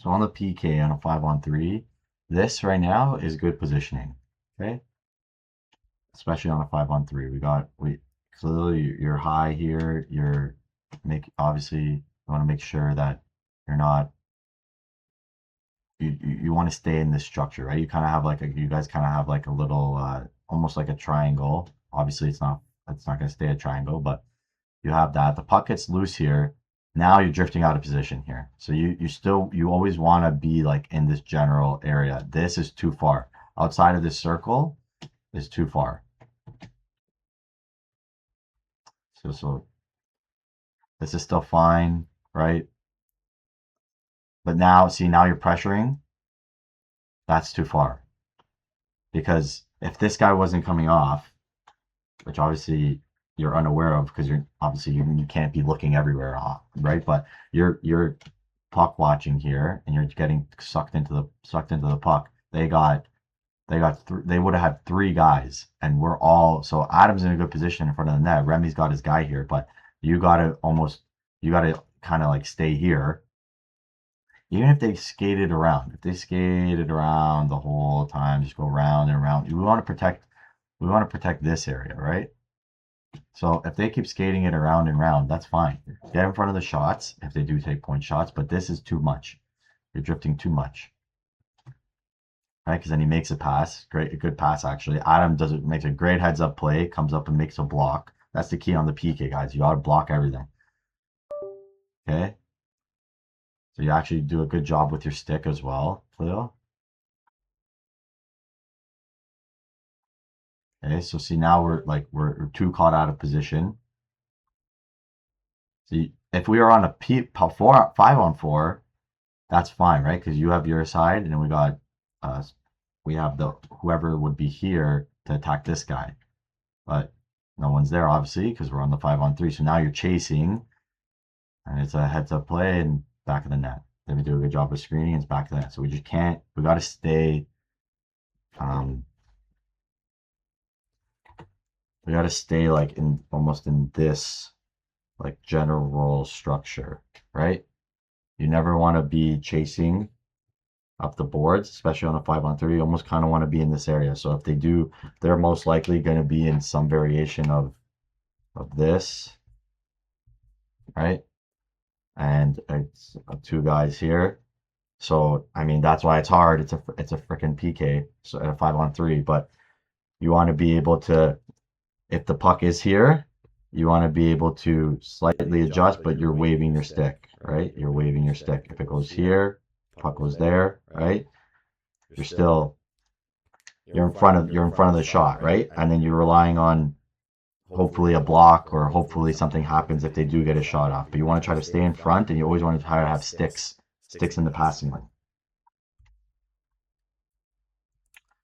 So on the PK on a 5-on-3, this right now is good positioning. Okay, especially on a 5-on-3. We clearly you're high here. You're obviously you want to make sure that you're not you want to stay in this structure, right? You kind of have like you guys kind of have like a little almost like a triangle. Obviously it's not going to stay a triangle, but you have that. The puck gets loose here. Now you're drifting out of position here. So you always want to be like in this general area. This is too far. Outside of this circle is too far. So this is still fine, right? But now, see, now you're pressuring. That's too far. Because if this guy wasn't coming off, which obviously you're unaware of because you're obviously you can't be looking everywhere, right? But you're puck watching here and you're getting sucked into the puck. They would have had three guys, and we're all so Adam's in a good position in front of the net. Remy's got his guy here, but you gotta kind of like stay here. Even if they skated around, if they skated around the whole time, just go round and around. We want to protect this area, right? So if they keep skating it around and round, that's fine. Get in front of the shots if they do take point shots, but this is too much. You're drifting too much. Right? Because then he makes a pass. A good pass actually. Adam makes a great heads up play, comes up and makes a block. That's the key on the PK, guys. You gotta block everything. Okay? So you actually do a good job with your stick as well, Cleo. Okay, so see now we're too caught out of position. See, if we are on a 5-on-4, that's fine, right? Because you have your side, and we have the whoever would be here to attack this guy, but no one's there obviously because we're on the 5-on-3. So now you're chasing, and it's a heads-up play and back of the net. Then we do a good job of screening. It's back to the net. So we just can't. We got to stay. We got to stay like almost in this like general structure, right? You never want to be chasing up the boards, especially on a 5-on-3. You almost kind of want to be in this area. So if they do, they're most likely going to be in some variation of this, right? And it's two guys here. So I mean that's why it's hard. It's a freaking PK. So at a 5-on-3, but you want to be able to, if the puck is here, you want to be able to slightly adjust, but you're waving your stick, right? You're waving your stick. If it goes here, puck goes there, right? You're in front of the shot, right? And then you're relying on hopefully a block or hopefully something happens if they do get a shot off. But you want to try to stay in front, and you always want to try to have sticks in the passing lane.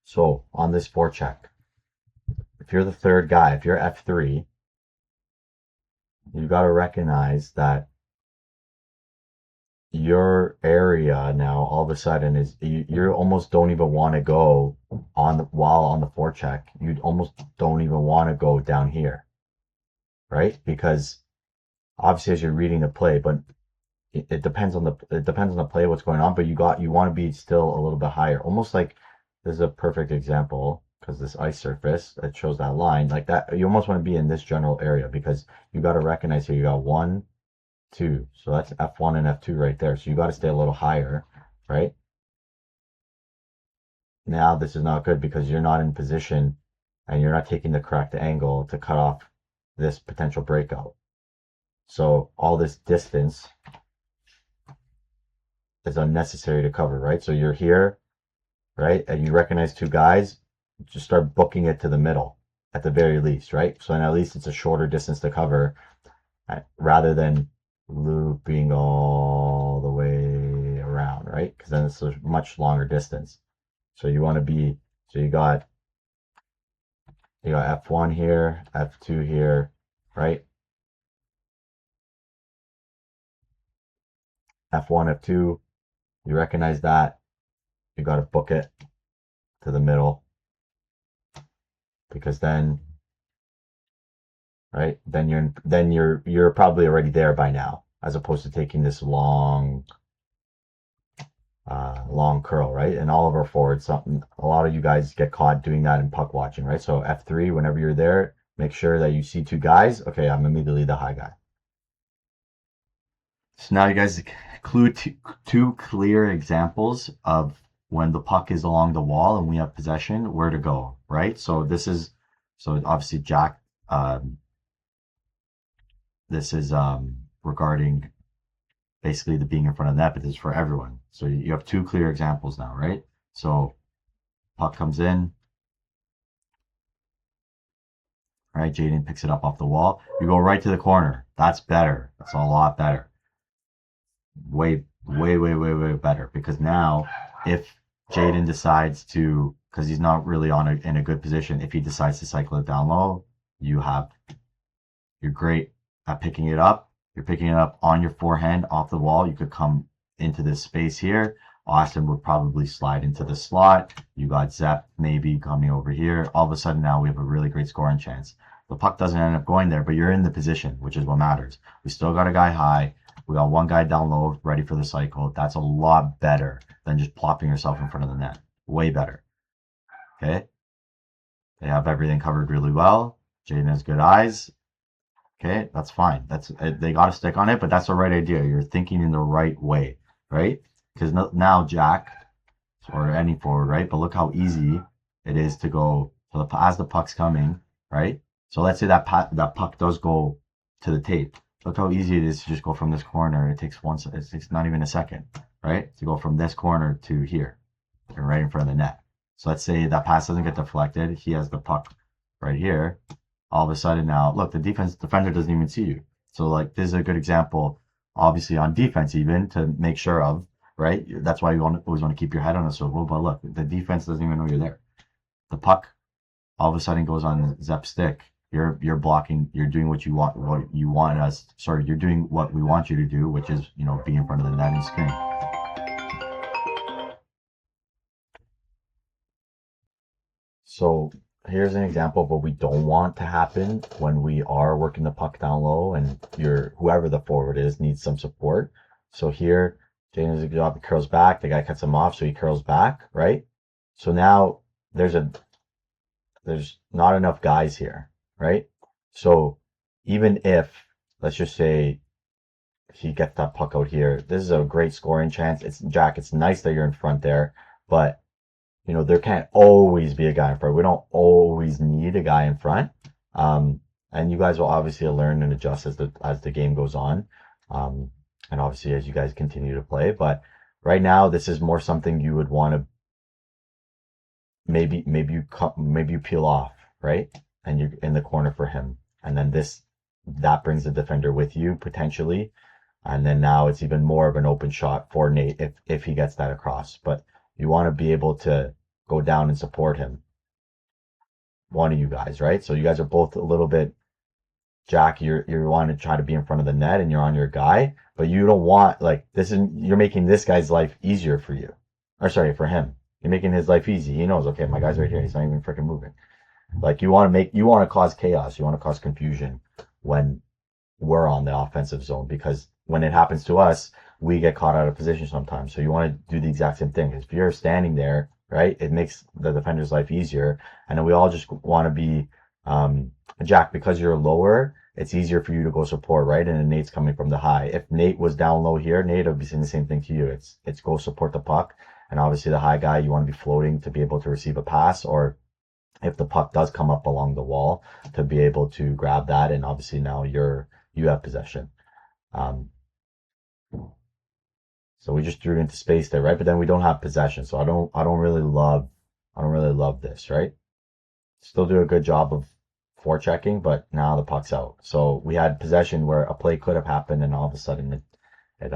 So on this forecheck, if you're the third guy, if you're F3, you got to recognize that your area now all of a sudden is you almost don't even want to go while on the forecheck. You almost don't even want to go down here, right? Because obviously as you're reading the play, but it depends on the play, what's going on. But you want to be still a little bit higher, almost like this is a perfect example because this ice surface that shows that line like that. You almost want to be in this general area because you got to recognize here you got 1, 2. So that's F1 and F2 right there. So you got to stay a little higher, right? Now this is not good because you're not in position and you're not taking the correct angle to cut off this potential breakout. So all this distance is unnecessary to cover, right? So you're here, right? And you recognize two guys, just start booking it to the middle at the very least, right? So then at least it's a shorter distance to cover rather than looping all the way around, right? Because then it's a much longer distance. So you want to be, so you got F1 here, F2 here, right? F1, F2, you recognize that. You got to book it to the middle because then, right? Then you're probably already there by now, as opposed to taking this long long curl, right? And all of our forwards, something, a lot of you guys get caught doing that in puck watching, right? So F3, whenever you're there, make sure that you see two guys. Okay, I'm immediately the high guy. So now you guys include two clear examples of when the puck is along the wall and we have possession, where to go, right? So so obviously Jack, this is regarding basically the being in front of the net, but this is for everyone. So you have two clear examples now, right? So puck comes in, right? Jaden picks it up off the wall. You go right to the corner. That's better. That's a lot better. Way better. Because now, if Jaden decides to, because he's not really in a good position, if he decides to cycle it down low, you're great at picking it up. You're picking it up on your forehand off the wall. You could come into this space here. Austin would probably slide into the slot. You got Zepp maybe coming over here. All of a sudden now we have a really great scoring chance. The puck doesn't end up going there, but you're in the position, which is what matters. We still got a guy high. We got one guy down low ready for the cycle. That's a lot better than just plopping yourself in front of the net. Way better. Okay? They have everything covered really well. Jaden has good eyes. Okay, that's fine. They got to stick on it, but that's the right idea. You're thinking in the right way, right? Because now Jack or any forward, right? But look how easy it is to go as the puck's coming, right? So let's say that puck does go to the tape. Look how easy it is to just go from this corner. It takes not even a second, right? To go from this corner to here, and right in front of the net. So let's say that pass doesn't get deflected. He has the puck right here. All of a sudden now, look, the defender doesn't even see you. So like this is a good example, obviously on defense even to make sure of, right? That's why you always want to keep your head on a swivel. But look, the defense doesn't even know you're there. The puck all of a sudden goes on Zep's stick. You're blocking. You're doing what you want us. Sorry, you're doing what we want you to do, which is be in front of the net and screen. So here's an example of what we don't want to happen when we are working the puck down low and whoever the forward is needs some support. So here, Jaden does a good job. He curls back. The guy cuts him off, so he curls back, right? So now there's not enough guys here, right? So even if, let's just say, he gets that puck out here, this is a great scoring chance. It's nice that you're in front there, but there can't always be a guy in front. We don't always need a guy in front. And you guys will obviously learn and adjust as the game goes on. And obviously as you guys continue to play. But right now, this is more something you would want to maybe you peel off, right? And you're in the corner for him. And then that brings the defender with you potentially. And then now it's even more of an open shot for Nate if he gets that across. But you want to be able to go down and support him. One of you guys, right? So you guys are both a little bit, Jack, you want to try to be in front of the net and you're on your guy, but you don't want, you're making this guy's life easier for you. Or sorry, for him. You're making his life easy. He knows, okay, my guy's right here. He's not even freaking moving. Like you want to cause chaos. You want to cause confusion when we're on the offensive zone, because when it happens to us, we get caught out of position sometimes. So you want to do the exact same thing. If you're standing there, right, it makes the defender's life easier. And then we all just want to be, Jack, because you're lower, it's easier for you to go support, right? And then Nate's coming from the high. If Nate was down low here, Nate would be saying the same thing to you. It's go support the puck. And obviously the high guy, you want to be floating to be able to receive a pass, or if the puck does come up along the wall, to be able to grab that. And obviously now you have possession. So we just threw it into space there, right? But then we don't have possession. So I don't really love this, right? Still do a good job of forechecking, but now the puck's out. So we had possession where a play could have happened, and all of a sudden it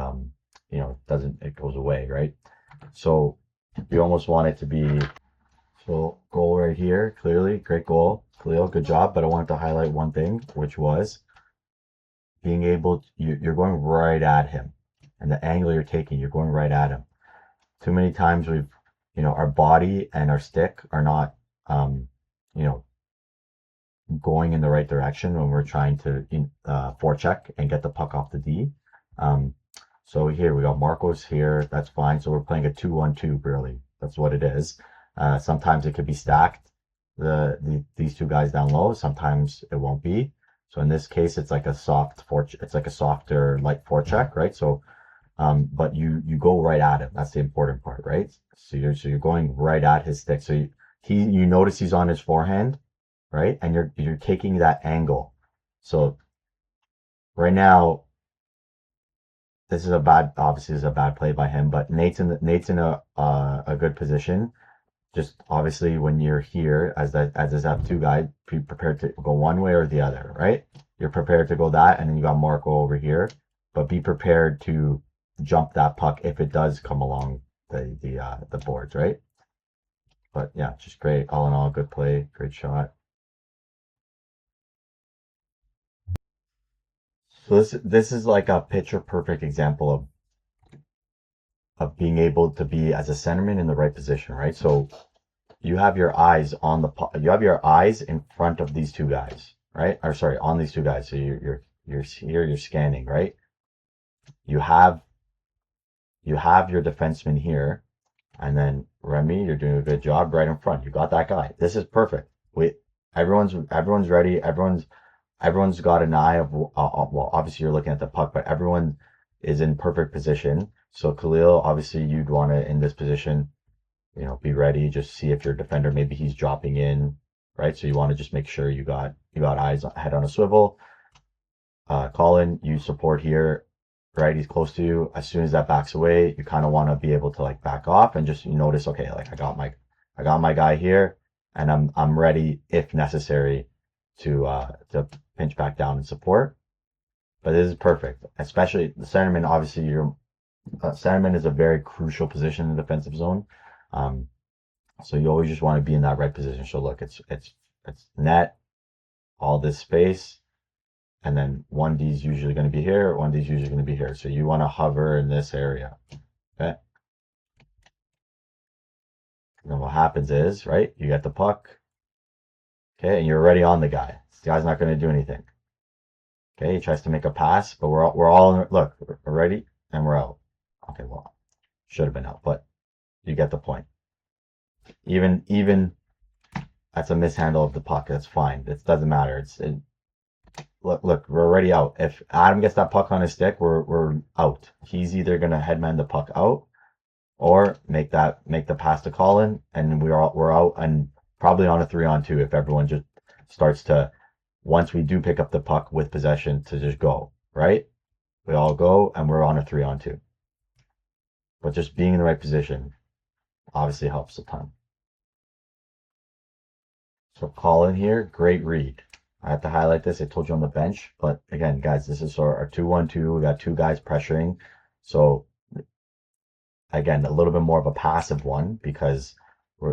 goes away, right? So we almost want it to be, so goal right here, clearly, great goal, Khalil, good job. But I wanted to highlight one thing, which was being able, you're going right at him, and the angle you're taking, you're going right at him. Too many times our body and our stick are not, going in the right direction when we're trying to forecheck and get the puck off the D. So here we got Marcos here. That's fine. So we're playing a 2-1-2 really. That's what it is. Sometimes it could be stacked. These two guys down low. Sometimes it won't be. So in this case, it's like a it's like a softer light forecheck, right? So, but you go right at him. That's the important part, right? So you're going right at his stick. So you notice he's on his forehand, right? And you're taking that angle. So right now, this is obviously is a bad play by him, but Nate's in a good position. Just obviously when you're here as this F2 guy, be prepared to go one way or the other, right? You're prepared to go that, and then you got Marco over here, but be prepared to jump that puck if it does come along the boards, right? But yeah, just great. All in all, good play, great shot. So this is like a picture perfect example of being able to be as a centerman in the right position, right? So you have your eyes on you have your eyes in front of these two guys, right? Or sorry, on these two guys. So you're here, you're scanning, right? You have your defenseman here, and then Remy, you're doing a good job right in front. You got that guy. This is perfect. Everyone's ready. Everyone's got an eye of well, obviously you're looking at the puck, but everyone is in perfect position. So Khalil, obviously you'd want to in this position, be ready. Just see if your defender, maybe he's dropping in, right? So you want to just make sure you got eyes, head on a swivel. Colin, you support here, right? He's close to you. As soon as that backs away, you kind of want to be able to like back off and just notice, okay, like I got my guy here, and I'm ready if necessary to pinch back down and support. But this is perfect, especially the centerman. Obviously, your centerman is a very crucial position in the defensive zone. Um, so you always just want to be in that right position. So look, it's net, all this space, and then 1D is usually going to be here, 1D is usually going to be here. So you want to hover in this area. Okay. And then what happens is, right, you get the puck. Okay, and you're already on the guy. This guy's not going to do anything. Okay, he tries to make a pass, but we're all look, we're ready and we're out. Okay, well, should have been out, but you get the point. Even that's a mishandle of the puck. That's fine. It doesn't matter. Look, we're already out. If Adam gets that puck on his stick, we're out. He's either gonna headman the puck out or make the pass to Colin, and we're out, and probably on a 3-on-2 if everyone just starts to, once we do pick up the puck with possession, to just go, right? We all go and we're on a 3-on-2. But just being in the right position obviously helps a ton. So Colin here, great read. I have to highlight this. I told you on the bench, but again, guys, this is our 2-1-2. We got two guys pressuring. So again, a little bit more of a passive one because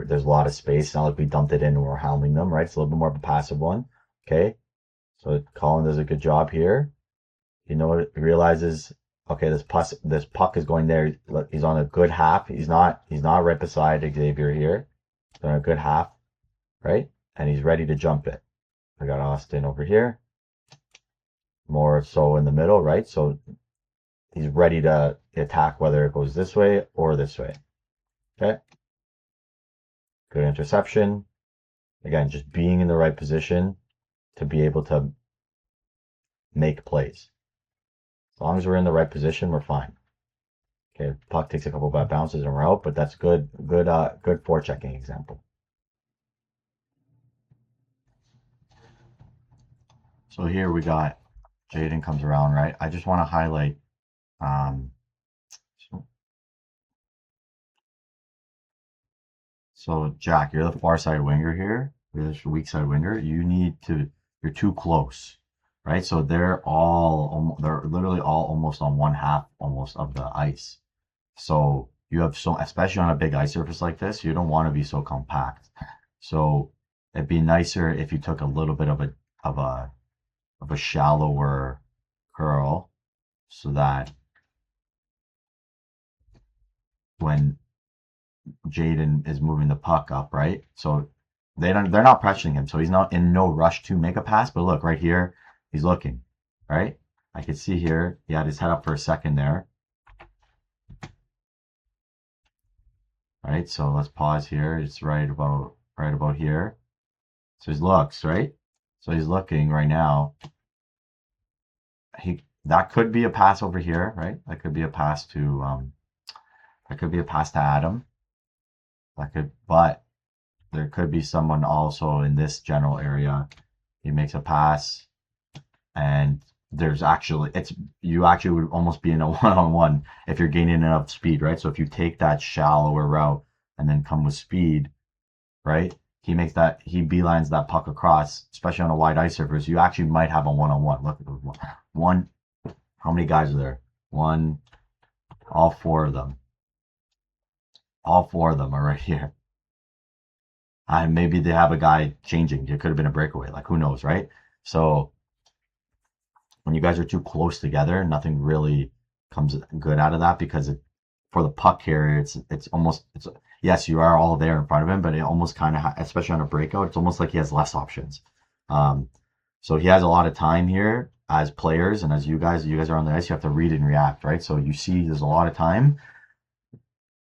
there's a lot of space. It's not like we dumped it in and we're hounding them, right? It's a little bit more of a passive one. Okay. So Colin does a good job here. He realizes, okay, this puck is going there. He's on a good half. He's not right beside Xavier here. He's on a good half, right? And he's ready to jump it. I got Austin over here. More so in the middle, right? So he's ready to attack whether it goes this way or this way. Okay. Good interception. Again, just being in the right position to be able to make plays. As long as we're in the right position, we're fine. Okay, puck takes a couple bad bounces and we're out, but that's good forechecking example. So here we got Jaden comes around, right? I just want to highlight so Jack, you're the far side winger here. You're the weak side winger. You're too close, right? So they're literally all almost on one half almost of the ice. So you have especially on a big ice surface like this, you don't want to be so compact. So it'd be nicer if you took a little bit of a shallower curl so that when Jaden is moving the puck up, right? So they're not pressuring him, so he's not in no rush to make a pass. But look right here, he's looking, right? I could see here he had his head up for a second there, right? So let's pause here. It's right about here. So he looks, right? So he's looking right now. That could be a pass over here, right? That could be a pass to Adam. But there could be someone also in this general area. He makes a pass, and you actually would almost be in a one-on-one if you're gaining enough speed, right? So if you take that shallower route and then come with speed, right? He beelines that puck across, especially on a wide ice surface. You actually might have a one-on-one. Look at those one. How many guys are there? One, all four of them. All four of them are right here. And maybe they have a guy changing. It could have been a breakaway. Like, who knows, right? So when you guys are too close together, nothing really comes good out of that because for the puck carrier, it's almost yes, you are all there in front of him, but it almost kind of especially on a breakout, it's almost like he has less options. So he has a lot of time here as players, and as you guys are on the ice, you have to read and react, right? So you see, there's a lot of time.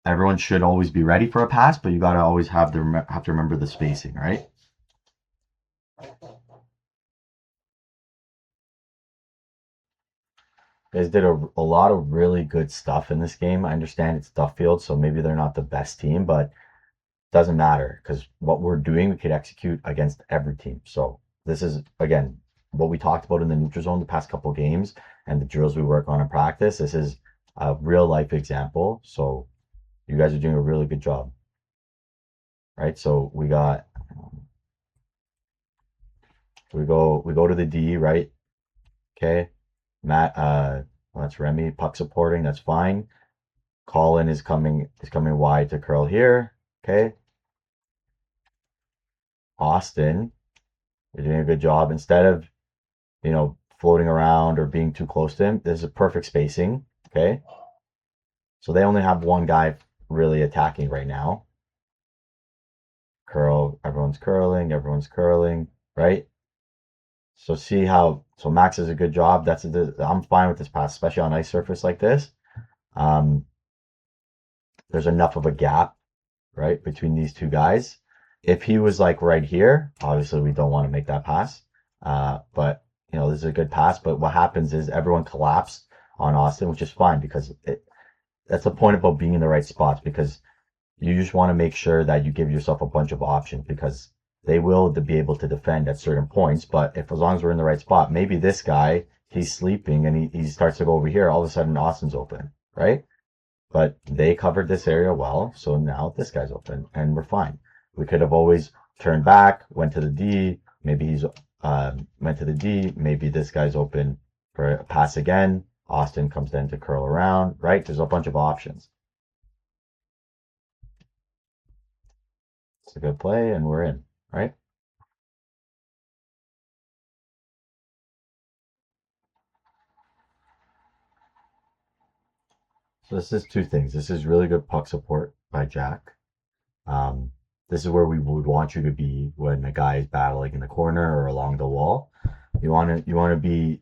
Everyone should always be ready for a pass, but you got to always have to remember the spacing, right? You guys did a lot of really good stuff in this game. I understand it's Duffield, so maybe they're not the best team, but doesn't matter because what we're doing, we could execute against every team. So this is, again, what we talked about in the neutral zone the past couple games and the drills we work on in practice. This is a real life example. So you guys are doing a really good job, right? So we go to the D, right? Okay. Matt, well, that's Remy, puck supporting, that's fine. Colin is coming wide to curl here. Okay. Austin, you're doing a good job. Instead of, floating around or being too close to him, this is a perfect spacing. Okay. So they only have one guy really attacking right now. Curl, everyone's curling, right? So Max does a good job. I'm fine with this pass, especially on ice surface like this. There's enough of a gap, right, between these two guys. If he was like right here, obviously we don't want to make that pass. But this is a good pass. But what happens is everyone collapsed on Austin, which is fine because that's the point about being in the right spots, because you just want to make sure that you give yourself a bunch of options, because they will be able to defend at certain points. But as long as we're in the right spot, maybe this guy, he's sleeping and he starts to go over here, all of a sudden Austin's open, right? But they covered this area well, so now this guy's open and we're fine. We could have always turned back, went to the D, maybe he's went to the D, maybe this guy's open for a pass again. Austin comes in to curl around, right? There's a bunch of options. It's a good play and we're in, right? So this is two things. This is really good puck support by Jack. This is where we would want you to be when a guy is battling in the corner or along the wall. You want to be,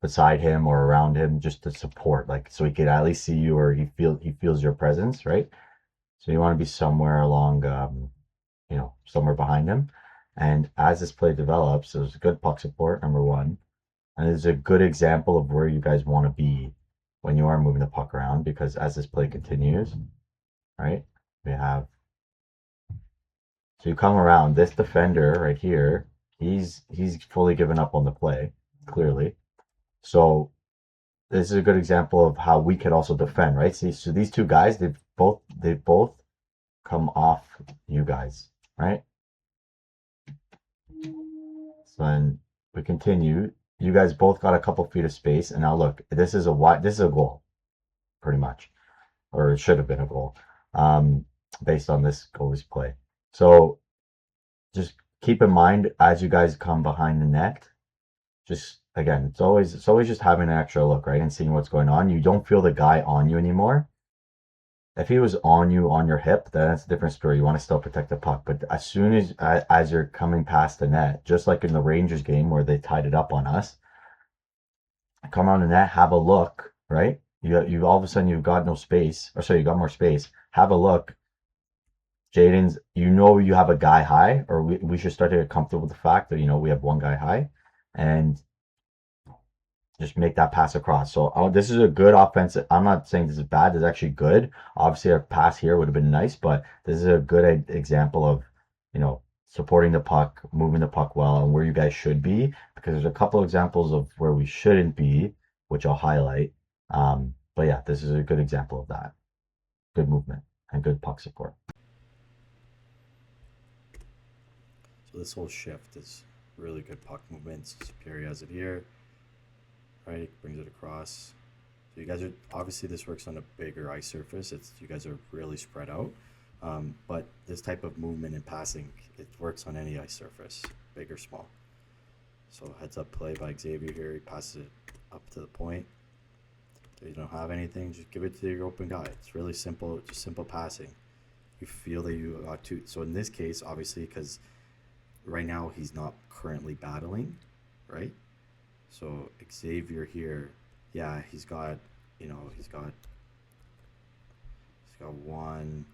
beside him or around him just to support, like so he could at least see you or he feels your presence, right? So you want to be somewhere along, somewhere behind him. And as this play develops, there's good puck support, number one, and it's a good example of where you guys want to be when you are moving the puck around, because as this play continues, right, we have, so you come around this defender right here, he's fully given up on the play, clearly. So this is a good example of how we could also defend, right? So these two guys, they've both come off you guys, right? So then we continue. You guys both got a couple feet of space, and now look, this is a goal, pretty much, or it should have been a goal, based on this goalie's play. So just keep in mind as you guys come behind the net, just again, it's always just having an extra look, right, and seeing what's going on. You don't feel the guy on you anymore. If he was on you on your hip, then that's a different story. You want to still protect the puck. But as soon as you're coming past the net, just like in the Rangers game where they tied it up on us, come around the net, have a look, right? You all of a sudden you've got no space, or sorry, you got more space. Have a look. Jaden's, you have a guy high, or we should start to get comfortable with the fact that, we have one guy high, and just make that pass across. So this is a good offensive. I'm not saying this is bad. This is actually good. Obviously, a pass here would have been nice, but this is a good example of, supporting the puck, moving the puck well, and where you guys should be. Because there's a couple examples of where we shouldn't be, which I'll highlight. But yeah, this is a good example of that. Good movement and good puck support. So this whole shift is really good puck movements. Superior has it here, right? Brings it across. So you guys are, obviously this works on a bigger ice surface. You guys are really spread out. But this type of movement and passing, it works on any ice surface, big or small. So heads up play by Xavier here. He passes it up to the point. If you don't have anything, just give it to your open guy. It's really simple, just simple passing. You feel that you got to. So in this case, obviously, because right now he's not currently battling, right? So Xavier here, yeah, he's got one,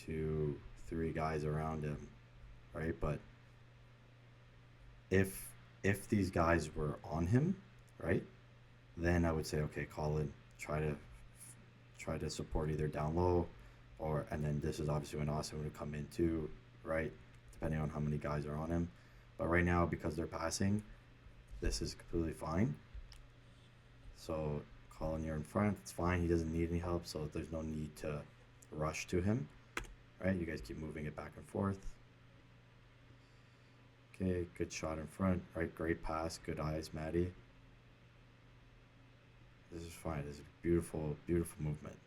two, three guys around him, right? But if these guys were on him, right, then I would say, okay, Colin, try to support either down low, and then this is obviously when Austin would come in too, right? Depending on how many guys are on him. But right now, because they're passing, this is completely fine. So Colin, you're in front. It's fine. He doesn't need any help, so there's no need to rush to him. Right? You guys keep moving it back and forth. Okay, good shot in front. Right, great pass. Good eyes, Maddie. This is fine. This is beautiful, beautiful movement.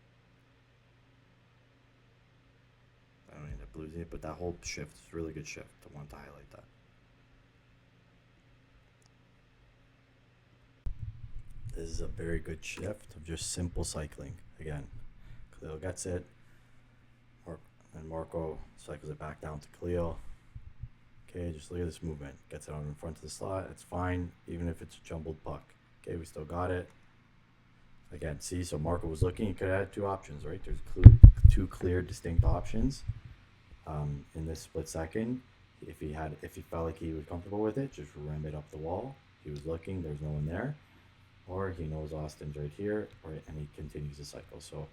I don't end up losing it, but that whole shift is a really good shift. I want to highlight that. This is a very good shift of just simple cycling. Again, Khalil gets it, and Marco cycles it back down to Khalil. Okay, just look at this movement. Gets it on in front of the slot. It's fine, even if it's a jumbled puck. Okay, we still got it. Again, see, so Marco was looking. He could have had two options, right? There's two clear, distinct options. In this split second, if he felt like he was comfortable with it, just ram it up the wall. He was looking. There's no one there. Or he knows Austin's right here, and he continues the cycle. So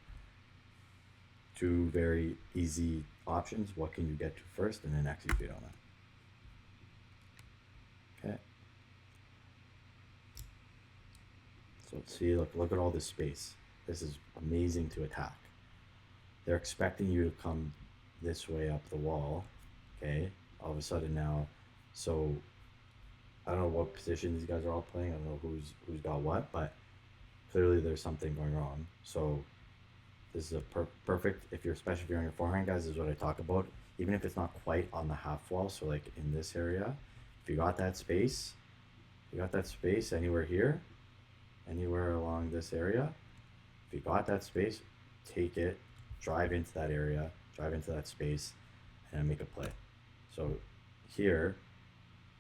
two very easy options. What can you get to first, and then execute on it. Okay. So see, look at all this space. This is amazing to attack. They're expecting you to come this way up the wall. Okay. All of a sudden now, so I don't know what position these guys are all playing. I don't know who's got what, but clearly there's something going wrong. So this is a perfect, especially if you're on your forehand, guys, this is what I talk about. Even if it's not quite on the half wall, so like in this area, if you got that space, anywhere here, anywhere along this area, if you got that space, take it, drive into that area, drive into that space, and make a play. So here,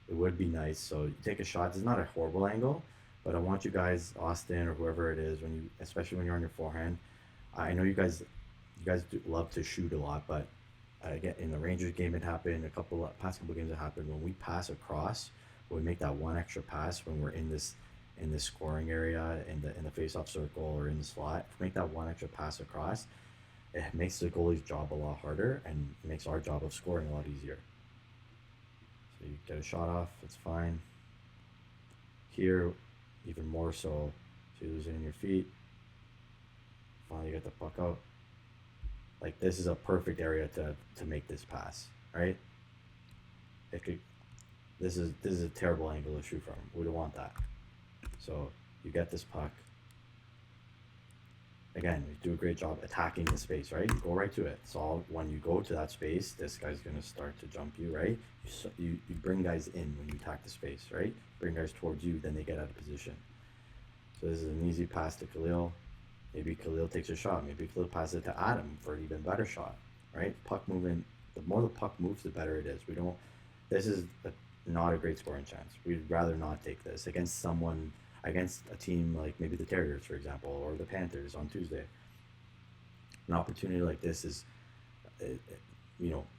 it would be nice. So you take a shot. It's not a horrible angle, but I want you guys, Austin or whoever it is, especially when you're on your forehand. I know you guys do love to shoot a lot, but again, in the Rangers game, it happened. Past couple games, it happened when we pass across. When we make that one extra pass when we're in this scoring area in the face-off circle or in the slot. If we make that one extra pass across, it makes the goalie's job a lot harder and makes our job of scoring a lot easier. So you get a shot off, it's fine. Here, even more so, so you lose it in your feet. Finally get the puck out. Like this is a perfect area to make this pass, right? This is a terrible angle to shoot from. We don't want that. So you get this puck. Again, you do a great job attacking the space, right? You go right to it. So when you go to that space, this guy's going to start to jump you, right? You bring guys in when you attack the space, right? Bring guys towards you, then they get out of position. So this is an easy pass to Khalil. Maybe Khalil takes a shot. Maybe Khalil passes it to Adam for an even better shot, right? Puck movement, the more the puck moves, the better it is. This is not a great scoring chance. We'd rather not take this against a team like maybe the Terriers, for example, or the Panthers on Tuesday. An opportunity like this is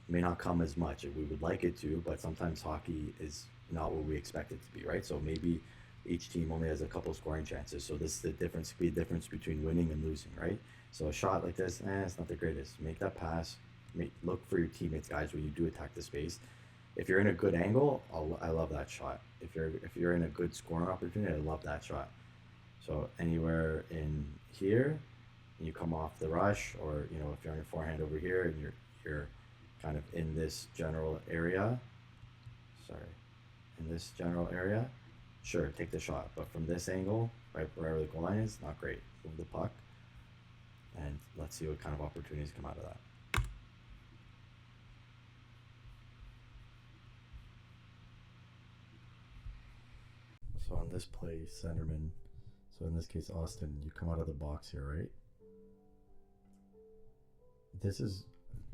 may not come as much as we would like it to, but sometimes hockey is not what we expect it to be, right? So maybe each team only has a couple scoring chances. So this is the difference, be the difference between winning and losing, right? So a shot like this, it's not the greatest. Make that pass. Look for your teammates, guys, when you do attack the space. If you're in a good angle, I love that shot. If you're in a good scoring opportunity, I love that shot. So anywhere in here, you come off the rush, or if you're on your forehand over here and you're kind of in this general area. Sorry, in this general area, sure, take the shot. But from this angle, right wherever the goal line is, not great. Move the puck, and let's see what kind of opportunities come out of that. So on this play, centerman, so in this case, Austin, you come out of the box here, right? This is,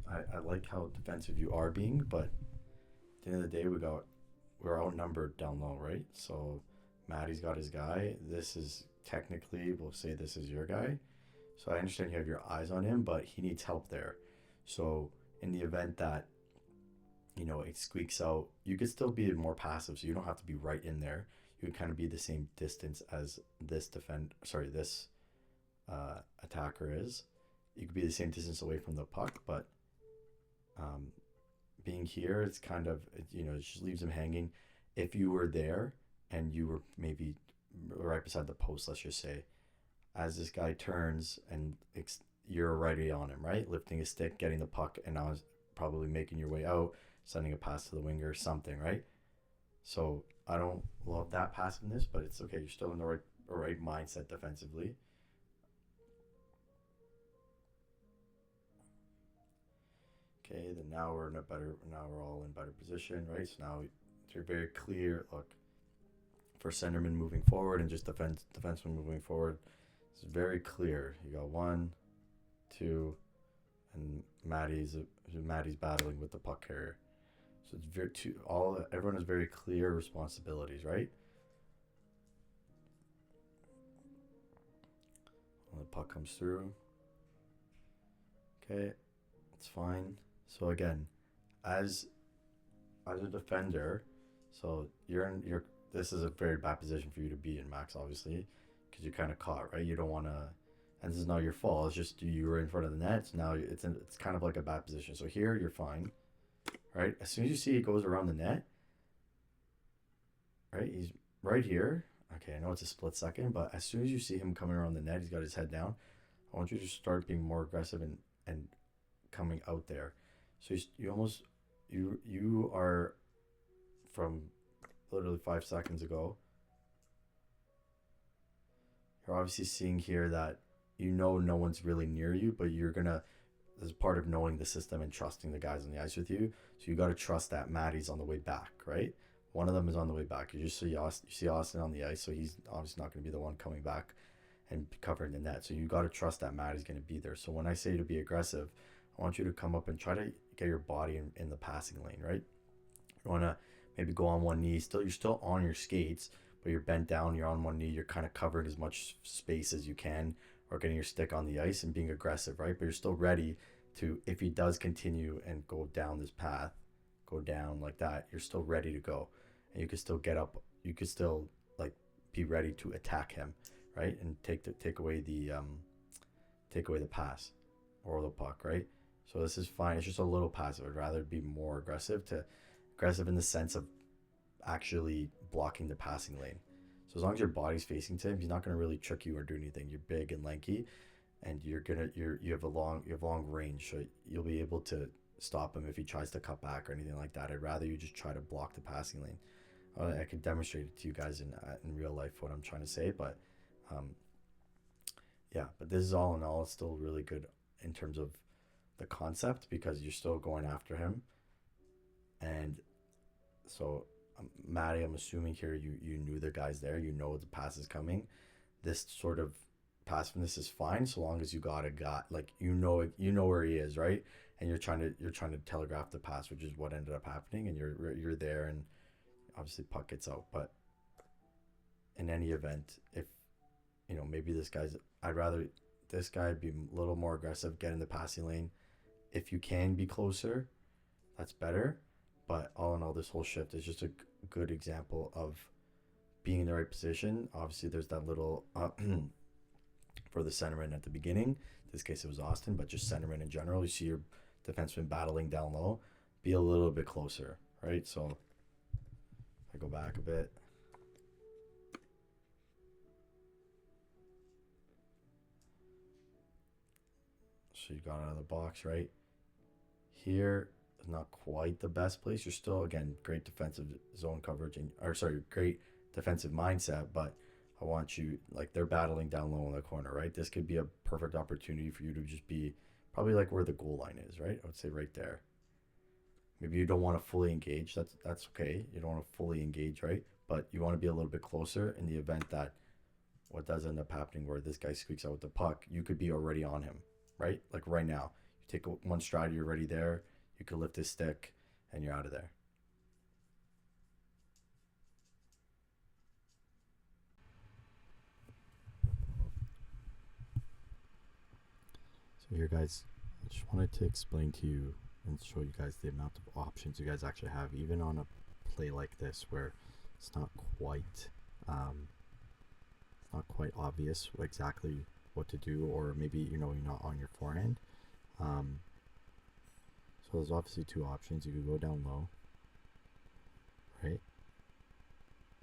I like how defensive you are being, but at the end of the day, we're outnumbered down low, right? So Maddie's got his guy. This is technically, we'll say this is your guy. So I understand you have your eyes on him, but he needs help there. So in the event that it squeaks out, you could still be more passive, so you don't have to be right in there. You can kind of be the same distance as this attacker is. You could be the same distance away from the puck, but um, being here, it's kind of it just leaves him hanging. If you were there and you were maybe right beside the post, let's just say, as this guy turns and you're already on him, right? Lifting his stick, getting the puck, and now probably making your way out, sending a pass to the winger or something, right? So I don't love that passiveness, but it's okay. You're still in the right mindset defensively. Okay, then now we're all in better position, right? So now you're very clear. Look, for centerman moving forward and just defenseman moving forward, it's very clear. You got one, two, and Maddie's battling with the puck carrier. So it's everyone has very clear responsibilities, right? When the puck comes through, okay, it's fine. So again, as a defender, so this is a very bad position for you to be in, Max, obviously, because you're kind of caught, right? You don't want to, and this is not your fault. It's just you were in front of the net. So now it's kind of like a bad position. So here you're fine, right? As soon as you see it goes around the net, right? He's right here. Okay, I know it's a split second, but as soon as you see him coming around the net, he's got his head down. I want you to start being more aggressive and coming out there. So you are from literally 5 seconds ago. You're obviously seeing here that no one's really near you, but you're gonna. This is part of knowing the system and trusting the guys on the ice with you. So you got to trust that Maddie's on the way back, right? One of them is on the way back. You see Austin on the ice, so he's obviously not going to be the one coming back and covering the net. So you got to trust that Maddie's going to be there. So when I say to be aggressive, I want you to come up and try to get your body in the passing lane, right? You want to maybe go on one knee. You're still on your skates, but you're bent down. You're on one knee. You're kind of covering as much space as you can, or getting your stick on the ice and being aggressive, right? But you're still ready to, if he does continue and go down this path, go down like that, you're still ready to go, and you can still get up. You could still like be ready to attack him, right? And take away the pass or the puck, right? So this is fine. It's just a little passive. I'd rather be more aggressive in the sense of actually blocking the passing lane. So as long as your body's facing to him, he's not going to really trick you or do anything. You're big and lanky, and you have long range, so you'll be able to stop him if he tries to cut back or anything like that. I'd rather you just try to block the passing lane. I could demonstrate it to you guys in real life what I'm trying to say, but yeah. But this is all in all, it's still really good in terms of the concept, because you're still going after him. And so Maddie, I'm assuming here you knew the guy's there. You know the pass is coming. This sort of passiveness is fine so long as you got a guy, like you know where he is, right? And you're trying to telegraph the pass, which is what ended up happening. And you're there, and obviously puck gets out. But in any event, if maybe I'd rather this guy be a little more aggressive, get in the passing lane, if you can be closer, that's better. But all in all, this whole shift is just a good example of being in the right position. Obviously, there's that little for the centerman at the beginning. In this case, it was Austin, but just centerman in general. You see your defenseman battling down low. Be a little bit closer, right? So I go back a bit. So you got out of the box, right? Here is not quite the best place. You're still, again, great defensive zone coverage and, or sorry, great defensive mindset, but I want you, like, they're battling down low in the corner, right? This could be a perfect opportunity for you to just be probably like where the goal line is, right? I would say right there. Maybe you don't want to fully engage. That's okay. You don't want to fully engage, right? But you want to be a little bit closer in the event that what does end up happening where this guy squeaks out with the puck, you could be already on him, right? Like right now, you take one stride, you're already there. You could lift his stick, and you're out of there. So here, guys, I just wanted to explain to you and show you guys the amount of options you guys actually have, even on a play like this where it's um, not quite obvious exactly what to do, or maybe you're not on your forehand. Um, so there's obviously two options. You could go down low, right?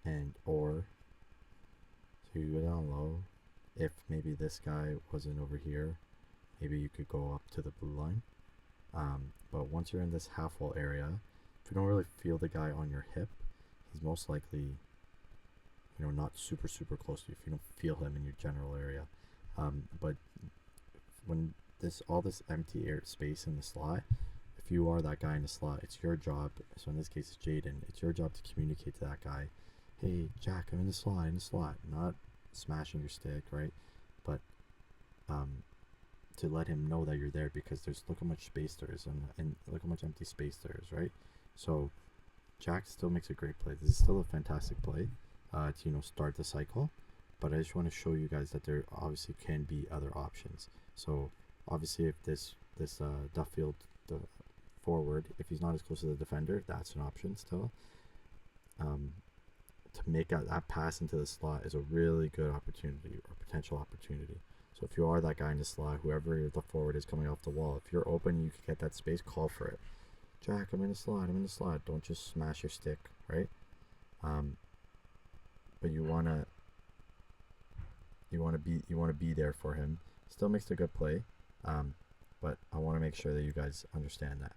And or so you go down low. If maybe this guy wasn't over here, maybe you could go up to the blue line. But once you're in this half wall area, if you don't really feel the guy on your hip, he's most likely, not super close to you if you don't feel him in your general area. But when all this empty air space in the slot, if you are that guy in the slot, it's your job. So in this case, it's Jaden. It's your job to communicate to that guy, hey, Jack, I'm in the slot, not smashing your stick, right? But to let him know that you're there, because look how much space there is, and look how much empty space there is, right? So Jack still makes a great play. This is still a fantastic play to start the cycle, but I just want to show you guys that there obviously can be other options. So obviously, if this Duffield, the forward, if he's not as close to the defender, that's an option still. To make that pass into the slot is a really good opportunity, or potential opportunity. So if you are that guy in the slot, whoever the forward is coming off the wall, if you're open, you can get that space, call for it. Jack, I'm in the slot. Don't just smash your stick, right? But you wanna be there for him. Still makes a good play, but I want to make sure that you guys understand that.